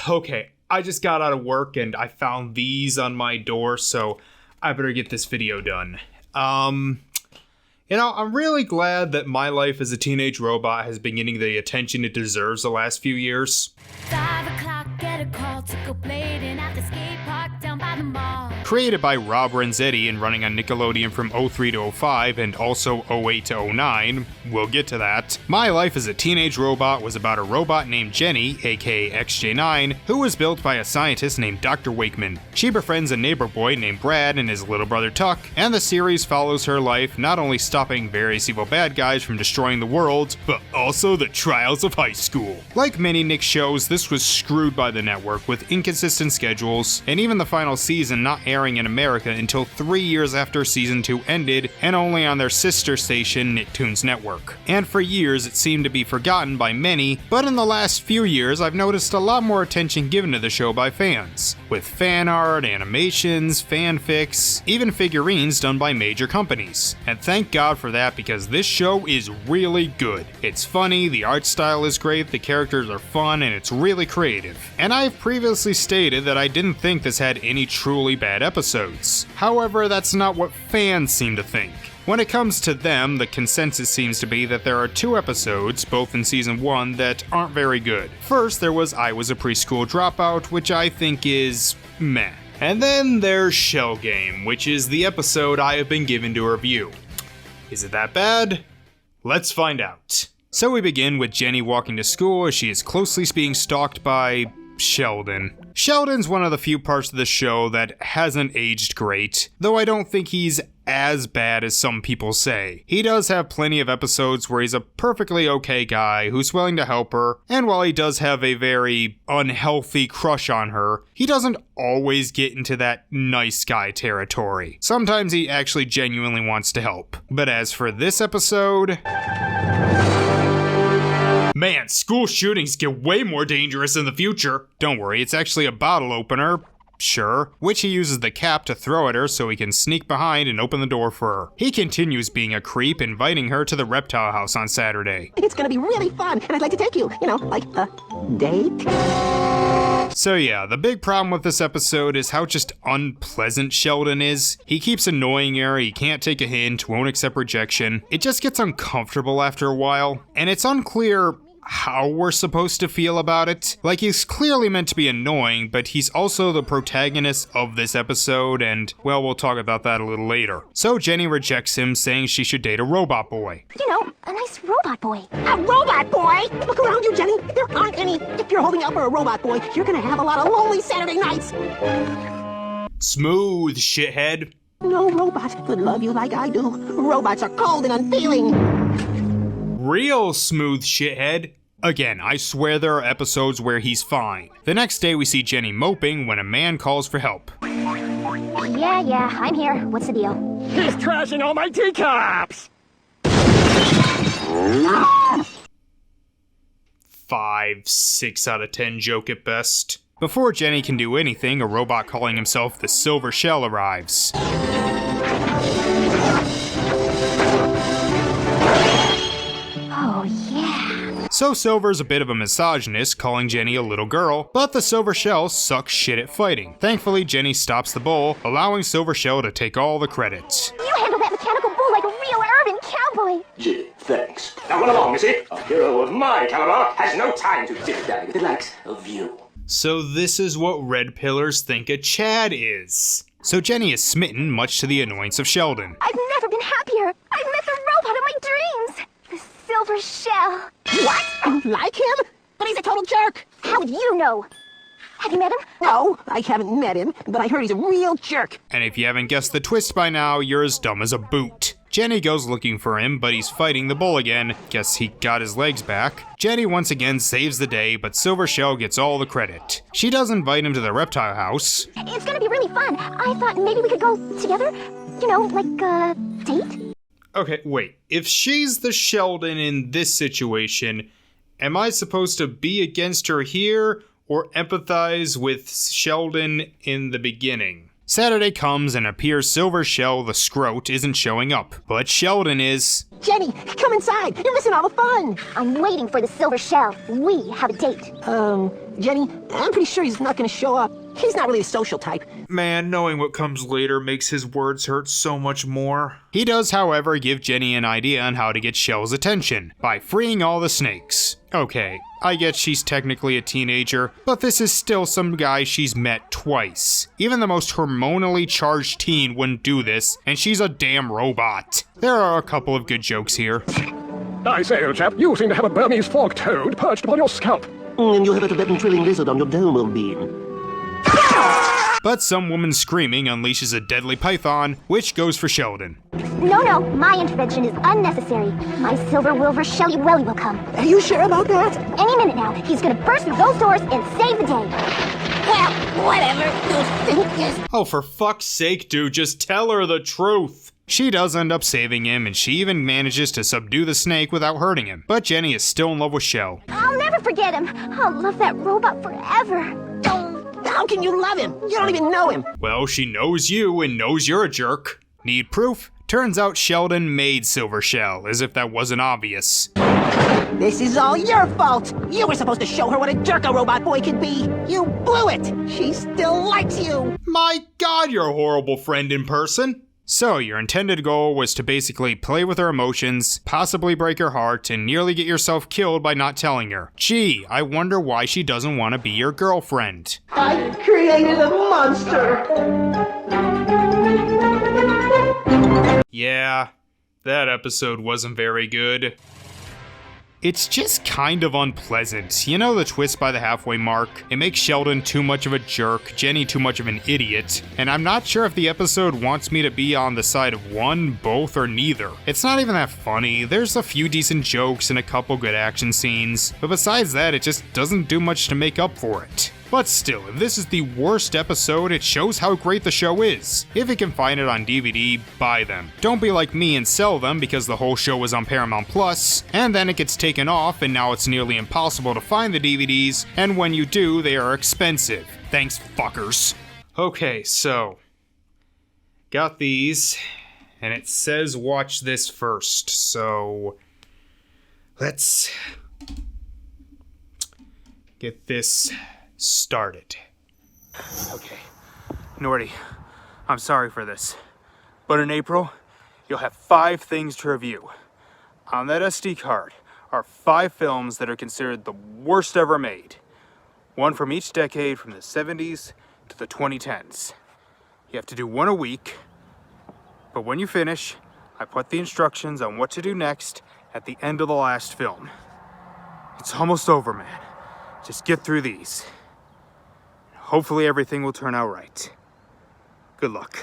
Okay, I just got out of work and I found these on my door, so I better get this video done. I'm really glad that my life as a teenage robot has been getting the attention it deserves the last few years. 5 o'clock, get a call to go blading at the skate park down by the mall. Created by Rob Renzetti and running on Nickelodeon from 03 to 05 and also 08 to 09, we'll get to that. My Life as a Teenage Robot was about a robot named Jenny, aka XJ9, who was built by a scientist named Dr. Wakeman. She befriends a neighbor boy named Brad and his little brother Tuck, and the series follows her life, not only stopping various evil bad guys from destroying the world, but also the trials of high school. Like many Nick shows, this was screwed by the network with inconsistent schedules, and even the final season not airing in America until 3 years after season 2 ended, and only on their sister station, Nicktoons Network. And for years it seemed to be forgotten by many, but in the last few years I've noticed a lot more attention given to the show by fans, with fan art, animations, fanfics, even figurines done by major companies. And thank God for that, because this show is really good. It's funny, the art style is great, the characters are fun, and it's really creative. And I've previously stated that I didn't think this had any truly bad episodes. However, that's not what fans seem to think. When it comes to them, the consensus seems to be that there are 2 episodes, both in season 1, that aren't very good. First, there was I Was a Preschool Dropout, which I think is meh. And then there's Shell Game, which is the episode I have been given to review. Is it that bad? Let's find out. So we begin with Jenny walking to school as she is closely being stalked by Sheldon. Sheldon's one of the few parts of the show that hasn't aged great, though I don't think he's as bad as some people say. He does have plenty of episodes where he's a perfectly okay guy who's willing to help her, and while he does have a very unhealthy crush on her, he doesn't always get into that nice guy territory. Sometimes he actually genuinely wants to help. But as for this episode... Man, school shootings get way more dangerous in the future. Don't worry, it's actually a bottle opener. Sure, which he uses the cap to throw at her so he can sneak behind and open the door for her. He continues being a creep, inviting her to the reptile house on Saturday. It's gonna be really fun, and I'd like to take you, like a date. So yeah, the big problem with this episode is how just unpleasant Sheldon is. He keeps annoying her, he can't take a hint, won't accept rejection. It just gets uncomfortable after a while, and it's unclear how we're supposed to feel about it. Like, he's clearly meant to be annoying, but he's also the protagonist of this episode, and, well, we'll talk about that a little later. So Jenny rejects him, saying she should date a robot boy. A nice robot boy. A robot boy? Look around you, Jenny. There aren't any. If you're holding out for a robot boy, you're gonna have a lot of lonely Saturday nights. Smooth, shithead. No robot could love you like I do. Robots are cold and unfeeling. Real smooth, shithead. Again, I swear there are episodes where he's fine. The next day we see Jenny moping when a man calls for help. Yeah, I'm here. What's the deal? He's trashing all my teacups! 5, 6 out of 10 joke at best. Before Jenny can do anything, a robot calling himself the Silver Shell arrives. Oh, yeah. So Silver's a bit of a misogynist, calling Jenny a little girl, but the Silver Shell sucks shit at fighting. Thankfully, Jenny stops the bull, allowing Silver Shell to take all the credit. You handle that mechanical bull like a real urban cowboy. Gee, thanks. Now run along, Missy. A hero of my caliber has no time to dig-dag. It lacks a view. So this is what Red Pillars think a Chad is. So Jenny is smitten, much to the annoyance of Sheldon. I've never been happier. I met the robot of my dreams. The Silver Shell. What? You like him? But he's a total jerk. How would you know? Have you met him? No, I haven't met him, but I heard he's a real jerk. And if you haven't guessed the twist by now, you're as dumb as a boot. Jenny goes looking for him, but he's fighting the bull again. Guess he got his legs back. Jenny once again saves the day, but Silver Shell gets all the credit. She does invite him to the reptile house. It's gonna be really fun. I thought maybe we could go together. Like a date? Okay, wait. If she's the Sheldon in this situation, am I supposed to be against her here or empathize with Sheldon in the beginning? Saturday comes and appears Silver Shell the Scroat isn't showing up, but Sheldon is. Jenny, come inside. You're missing all the fun. I'm waiting for the Silver Shell. We have a date. Jenny, I'm pretty sure he's not gonna show up. He's not really a social type. Man, knowing what comes later makes his words hurt so much more. He does, however, give Jenny an idea on how to get Shell's attention, by freeing all the snakes. Okay, I get she's technically a teenager, but this is still some guy she's met twice. Even the most hormonally charged teen wouldn't do this, and she's a damn robot. There are a couple of good jokes here. I say, old chap, you seem to have a Burmese fork toad perched upon your scalp. And you have a Tibetan trilling lizard on your domal bean. But some woman screaming unleashes a deadly python, which goes for Sheldon. No, my intervention is unnecessary. My silver wilver Shelly Welly will come. Are you sure about that? Any minute now, he's gonna burst through those doors and save the day. Well, whatever you think is... Oh, for fuck's sake, dude, just tell her the truth. She does end up saving him, and she even manages to subdue the snake without hurting him. But Jenny is still in love with Shell. I'll never forget him. I'll love that robot forever. How can you love him? You don't even know him. Well, she knows you and knows you're a jerk. Need proof? Turns out Sheldon made Silver Shell, as if that wasn't obvious. This is all your fault. You were supposed to show her what a jerk a robot boy can be. You blew it. She still likes you. My God, you're a horrible friend in person. So, your intended goal was to basically play with her emotions, possibly break her heart, and nearly get yourself killed by not telling her. Gee, I wonder why she doesn't want to be your girlfriend. I created a monster. Yeah, that episode wasn't very good. It's just kind of unpleasant. You know the twist by the halfway mark? It makes Sheldon too much of a jerk, Jenny too much of an idiot, and I'm not sure if the episode wants me to be on the side of one, both, or neither. It's not even that funny, there's a few decent jokes and a couple good action scenes, but besides that, it just doesn't do much to make up for it. But still, if this is the worst episode, it shows how great the show is. If you can find it on DVD, buy them. Don't be like me and sell them because the whole show was on Paramount Plus, and then it gets taken off and now it's nearly impossible to find the DVDs, and when you do, they are expensive. Thanks, fuckers. Okay, so, got these, and it says watch this first, so let's get this started. Okay, Norty, I'm sorry for this, but in April, you'll have 5 things to review. On that SD card are 5 films that are considered the worst ever made. One from each decade from the 70s to the 2010s. You have to do one a week, but when you finish, I put the instructions on what to do next at the end of the last film. It's almost over, man. Just get through these. Hopefully everything will turn out right. Good luck.